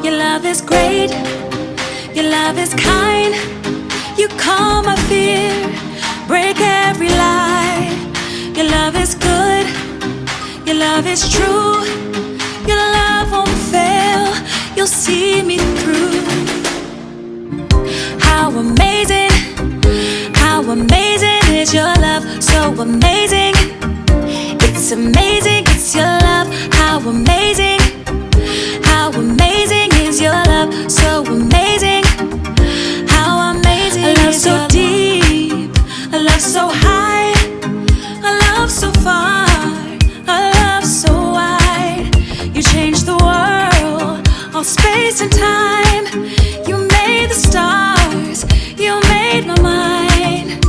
Your love is great, your love is kind. You calm my fear, break every lie. Your love is good, your love is true. Your love won't fail, you'll see me through. How amazing is your love, so amazing. It's amazing, it's your love, how amazing is your love, so amazing. How amazing a love is so deep, a love so high, a love so far, a love so wide. You changed the world, all space and time. You made the stars, you made my mind.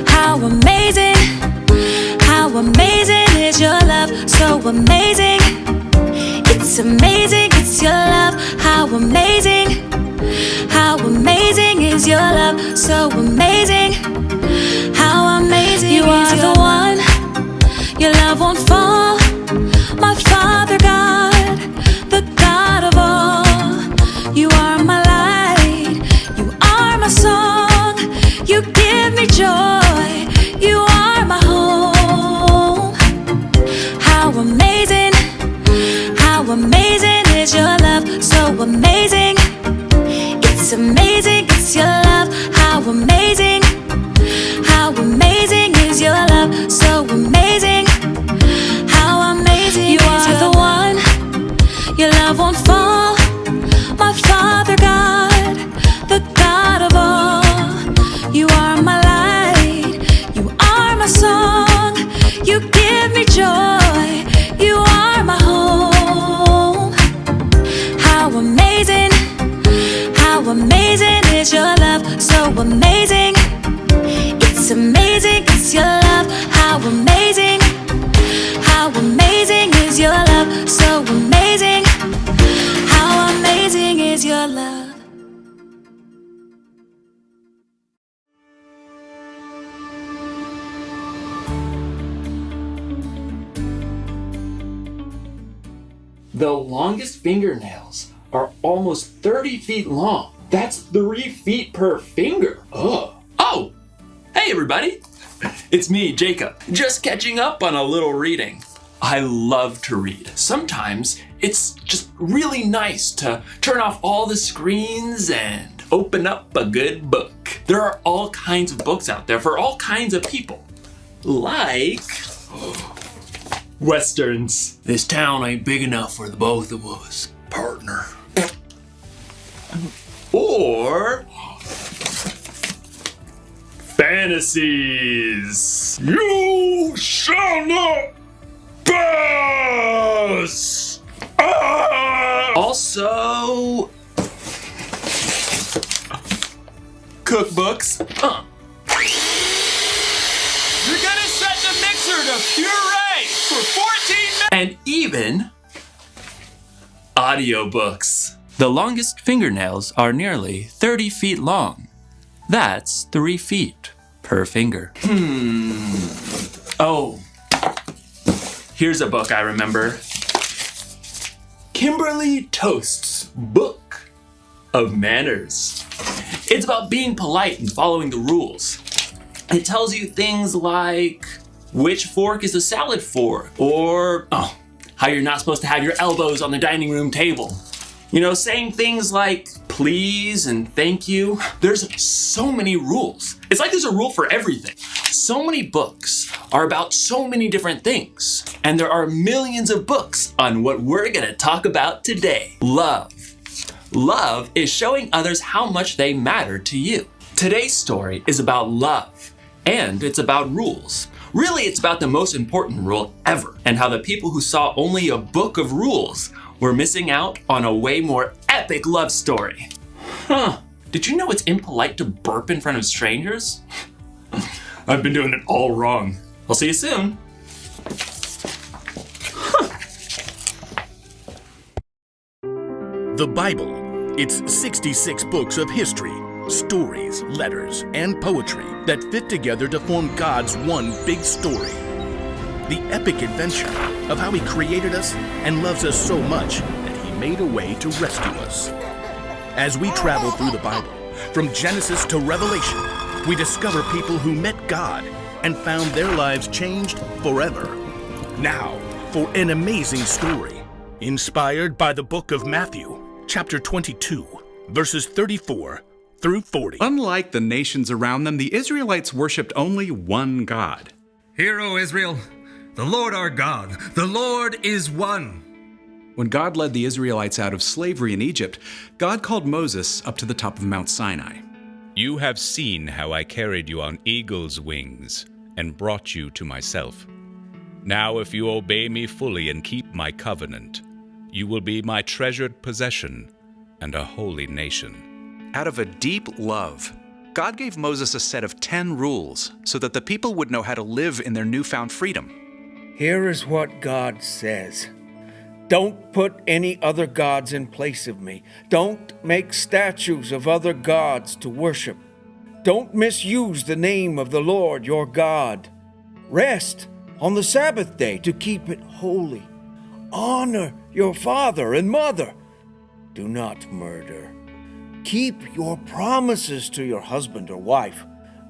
How amazing is your love, so amazing. It's amazing, it's your love, how amazing is your love, so amazing. How amazing you are the one, your love won't fall. My Father God, the God of all. You are my light, you are my song. You give me joy, you are my home. How amazing is your love, so amazing. It's amazing, it's your love, how amazing is your love, so amazing. How amazing you are the one, your love won't fall. My Father God, the God of all. You are my light, you are my song. You give me joy, you are my home. How amazing is your love, so amazing. It's amazing, it's your love, how amazing is your love, so amazing. How amazing is your love. The longest fingernails are almost 30 feet long. That's 3 feet per finger. Oh, hey everybody. It's me, Jacob, just catching up on a little reading. I love to read. Sometimes it's just really nice to turn off all the screens and open up a good book. There are all kinds of books out there for all kinds of people. Like Westerns. This town ain't big enough for the both of us, partner. Or fantasies. You shall not pass. Also cookbooks. You're gonna set the mixer to puree for 14 minutes. And even audiobooks. The longest fingernails are nearly 30 feet long. That's 3 feet per finger. Oh, here's a book I remember. Kimberly Toast's Book of Manners. It's about being polite and following the rules. It tells you things like which fork is the salad fork, or how you're not supposed to have your elbows on the dining room table. You know, saying things like please and thank you. There's so many rules. It's like there's a rule for everything. So many books are about so many different things. And there are millions of books on what we're gonna talk about today. Love. Love is showing others how much they matter to you. Today's story is about love, and it's about rules. Really, it's about the most important rule ever, and how the people who saw only a book of rules were missing out on a way more epic love story. Did you know it's impolite to burp in front of strangers? I've been doing it all wrong. I'll see you soon. The Bible. It's 66 books of history, Stories, letters, and poetry that fit together to form God's one big story. The epic adventure of how He created us and loves us so much that He made a way to rescue us. As we travel through the Bible, from Genesis to Revelation, we discover people who met God and found their lives changed forever. Now, for an amazing story, inspired by the book of Matthew, chapter 22, verses 34 through 40. Unlike the nations around them, the Israelites worshipped only one God. Hear, O Israel, the Lord our God, the Lord is one. When God led the Israelites out of slavery in Egypt, God called Moses up to the top of Mount Sinai. You have seen how I carried you on eagle's wings and brought you to myself. Now if you obey me fully and keep my covenant, you will be my treasured possession and a holy nation. Out of a deep love, God gave Moses a set of 10 rules so that the people would know how to live in their newfound freedom. Here is what God says. Don't put any other gods in place of me. Don't make statues of other gods to worship. Don't misuse the name of the Lord your God. Rest on the Sabbath day to keep it holy. Honor your father and mother. Do not murder. Keep your promises to your husband or wife.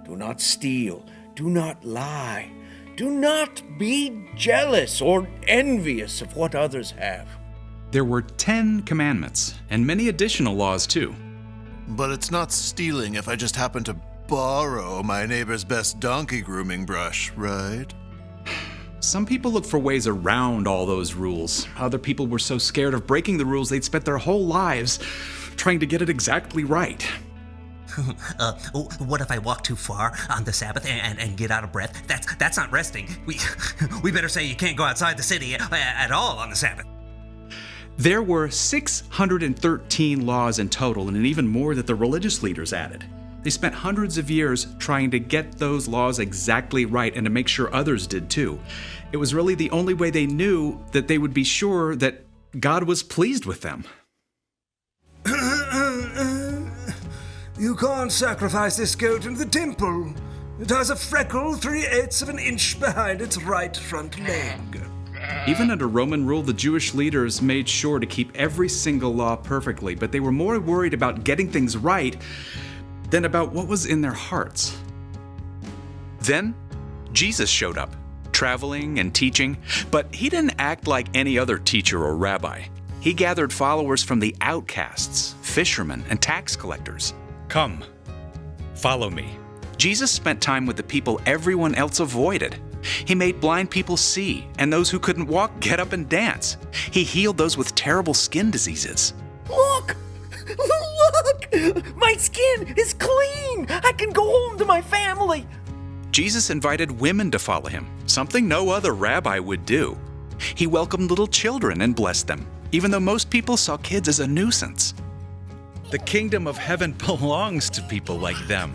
Do not steal. Do not lie. Do not be jealous or envious of what others have. There were 10 commandments and many additional laws too. But it's not stealing if I just happen to borrow my neighbor's best donkey grooming brush, right? Some people look for ways around all those rules. Other people were so scared of breaking the rules they'd spent their whole lives trying to get it exactly right. What if I walk too far on the Sabbath and get out of breath? That's not resting. We better say you can't go outside the city at all on the Sabbath. There were 613 laws in total, and even more that the religious leaders added. They spent hundreds of years trying to get those laws exactly right and to make sure others did too. It was really the only way they knew that they would be sure that God was pleased with them. You can't sacrifice this goat in the temple. It has a freckle 3/8 of an inch behind its right front leg. Even under Roman rule, the Jewish leaders made sure to keep every single law perfectly, but they were more worried about getting things right than about what was in their hearts. Then, Jesus showed up, traveling and teaching, but he didn't act like any other teacher or rabbi. He gathered followers from the outcasts, fishermen, and tax collectors. Come, follow me. Jesus spent time with the people everyone else avoided. He made blind people see, and those who couldn't walk get up and dance. He healed those with terrible skin diseases. Look! Look! My skin is clean! I can go home to my family! Jesus invited women to follow him, something no other rabbi would do. He welcomed little children and blessed them, even though most people saw kids as a nuisance. The kingdom of heaven belongs to people like them.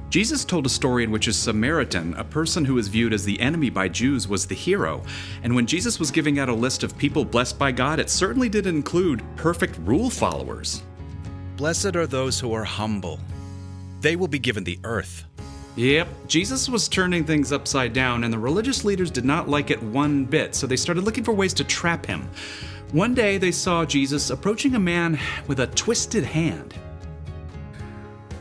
Jesus told a story in which a Samaritan, a person who was viewed as the enemy by Jews, was the hero. And when Jesus was giving out a list of people blessed by God, it certainly did include perfect rule followers. Blessed are those who are humble. They will be given the earth. Yep, Jesus was turning things upside down, and the religious leaders did not like it one bit, so they started looking for ways to trap him. One day they saw Jesus approaching a man with a twisted hand.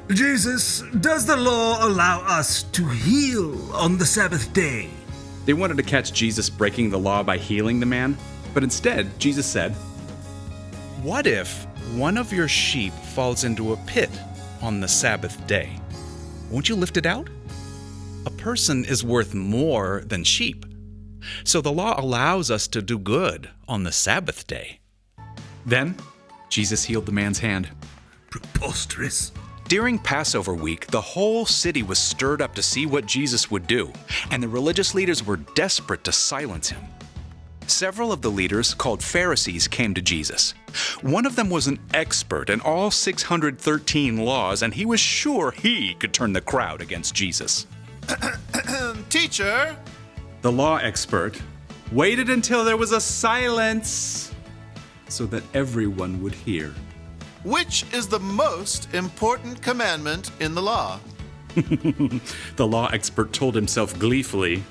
Jesus, does the law allow us to heal on the Sabbath day? They wanted to catch Jesus breaking the law by healing the man, but instead, Jesus said, What if one of your sheep falls into a pit on the Sabbath day? Won't you lift it out? A person is worth more than sheep. So the law allows us to do good on the Sabbath day. Then, Jesus healed the man's hand. Preposterous. During Passover week, the whole city was stirred up to see what Jesus would do, and the religious leaders were desperate to silence him. Several of the leaders, called Pharisees, came to Jesus. One of them was an expert in all 613 laws, and he was sure he could turn the crowd against Jesus. Teacher! The law expert waited until there was a silence so that everyone would hear. which is the most important commandment in the law? The law expert told himself gleefully.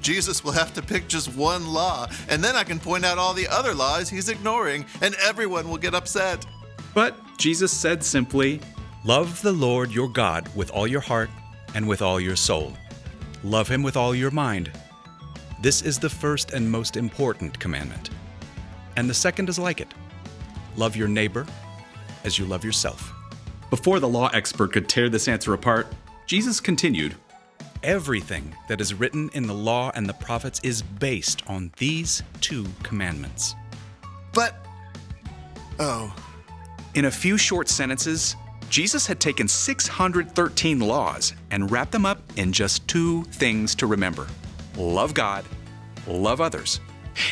Jesus will have to pick just one law, and then I can point out all the other laws he's ignoring, and everyone will get upset. But Jesus said simply, Love the Lord your God with all your heart and with all your soul. Love him with all your mind. This is the first and most important commandment. And the second is like it. Love your neighbor as you love yourself. Before the law expert could tear this answer apart, Jesus continued, Everything that is written in the law and the prophets is based on these two commandments. But, oh, In a few short sentences, Jesus had taken 613 laws and wrapped them up in just two things to remember. Love God, love others.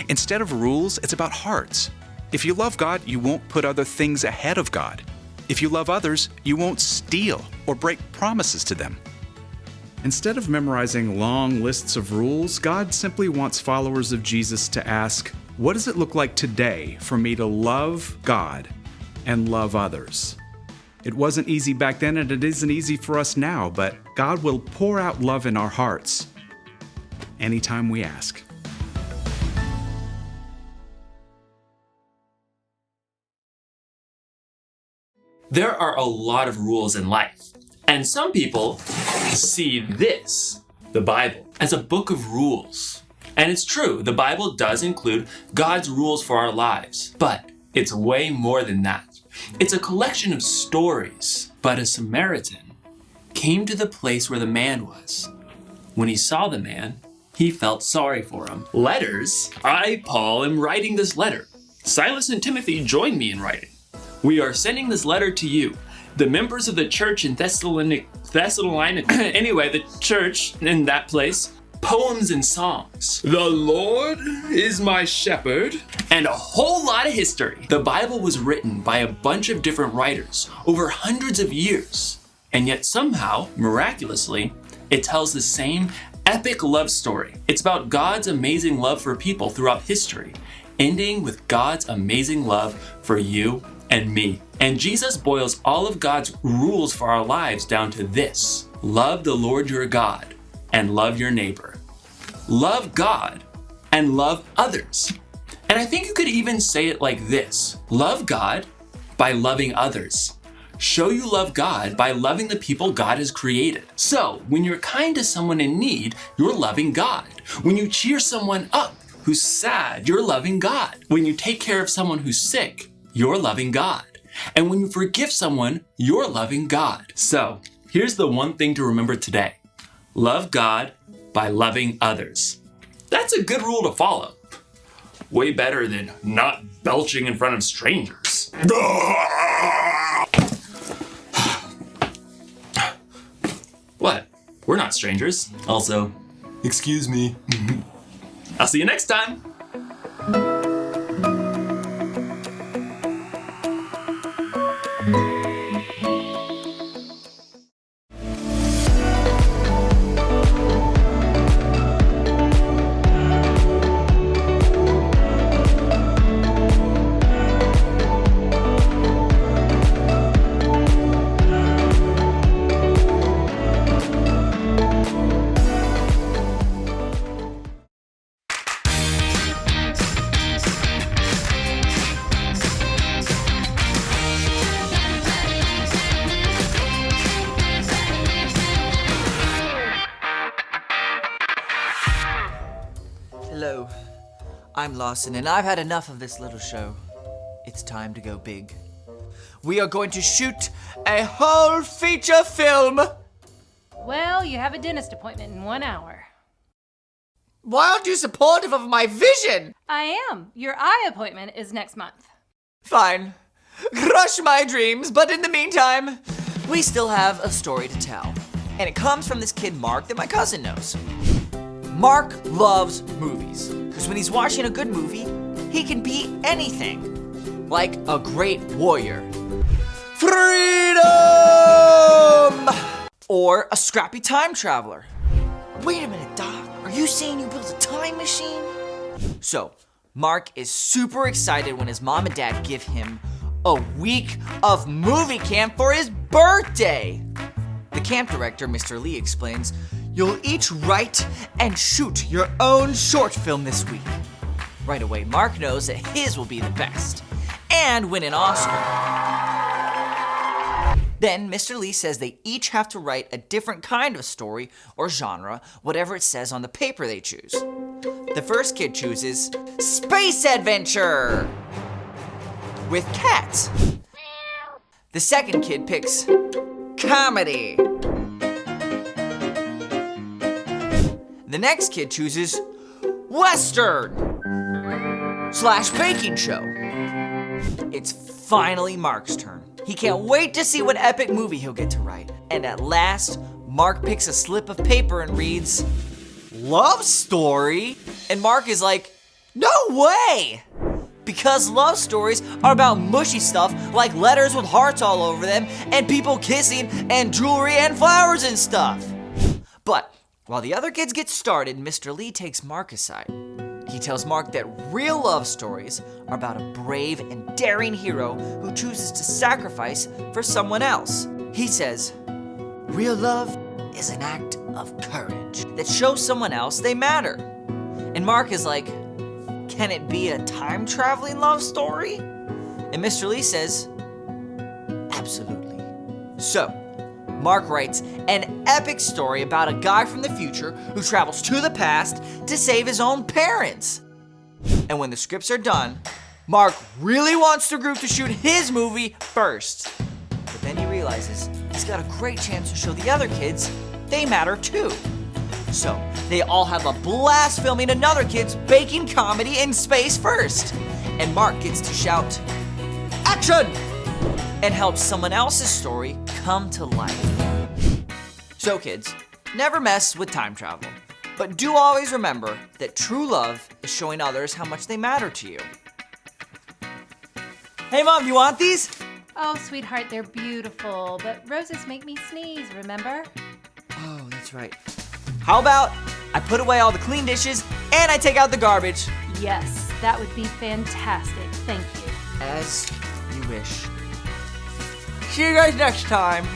Instead of rules, it's about hearts. If you love God, you won't put other things ahead of God. If you love others, you won't steal or break promises to them. Instead of memorizing long lists of rules, God simply wants followers of Jesus to ask, what does it look like today for me to love God and love others? It wasn't easy back then, and it isn't easy for us now, but God will pour out love in our hearts anytime we ask. There are a lot of rules in life, and some people see this, the Bible, as a book of rules. And it's true, the Bible does include God's rules for our lives, but it's way more than that. It's a collection of stories. But a Samaritan came to the place where the man was. When he saw the man, he felt sorry for him. Letters. I, Paul, am writing this letter. Silas and Timothy joined me in writing. We are sending this letter to you, the members of the church in Thessalonica. Anyway, the church in that place. Poems and songs. The Lord is my shepherd. And a whole lot of history. The Bible was written by a bunch of different writers over hundreds of years. And yet somehow, miraculously, it tells the same epic love story. It's about God's amazing love for people throughout history, ending with God's amazing love for you and me. And Jesus boils all of God's rules for our lives down to this: love the Lord your God and love your neighbor. Love God and love others. And I think you could even say it like this: love God by loving others. Show you love God by loving the people God has created. So, when you're kind to someone in need, you're loving God. When you cheer someone up who's sad, you're loving God. When you take care of someone who's sick, you're loving God. And when you forgive someone, you're loving God. So, here's the one thing to remember today: love God by loving others. That's a good rule to follow. Way better than not belching in front of strangers. What? We're not strangers. Also, excuse me. I'll see you next time. Hello, I'm Lawson, and I've had enough of this little show. It's time to go big. We are going to shoot a whole feature film! Well, you have a dentist appointment in 1 hour. Why aren't you supportive of my vision? I am. Your eye appointment is next month. Fine. Crush my dreams, but in the meantime, we still have a story to tell. And it comes from this kid Mark that my cousin knows. Mark loves movies, because when he's watching a good movie, he can be anything. Like a great warrior. Freedom! Or a scrappy time traveler. Wait a minute, Doc. Are you saying you built a time machine? So, Mark is super excited when his mom and dad give him a week of movie camp for his birthday. The camp director, Mr. Lee, explains, "You'll each write and shoot your own short film this week." Right away, Mark knows that his will be the best and win an Oscar. Then Mr. Lee says they each have to write a different kind of story or genre, whatever it says on the paper they choose. The first kid chooses space adventure with cats. The second kid picks comedy. The next kid chooses Western/baking show. It's finally Mark's turn. He can't wait to see what epic movie he'll get to write. And at last, Mark picks a slip of paper and reads, "Love story?" And Mark is like, "No way!" Because love stories are about mushy stuff like letters with hearts all over them and people kissing and jewelry and flowers and stuff. But while the other kids get started, Mr. Lee takes Mark aside. He tells Mark that real love stories are about a brave and daring hero who chooses to sacrifice for someone else. He says, "Real love is an act of courage that shows someone else they matter." And Mark is like, "Can it be a time-traveling love story?" And Mr. Lee says, "Absolutely." So, Mark writes an epic story about a guy from the future who travels to the past to save his own parents. And when the scripts are done, Mark really wants the group to shoot his movie first. But then he realizes he's got a great chance to show the other kids they matter too. So they all have a blast filming another kid's baking comedy in space first. And Mark gets to shout, "Action!" and help someone else's story come to life. So kids, never mess with time travel. But do always remember that true love is showing others how much they matter to you. Hey Mom, you want these? Oh, sweetheart, they're beautiful, but roses make me sneeze, remember? Oh, that's right. How about I put away all the clean dishes and I take out the garbage? Yes, that would be fantastic. Thank you. As you wish. See you guys next time.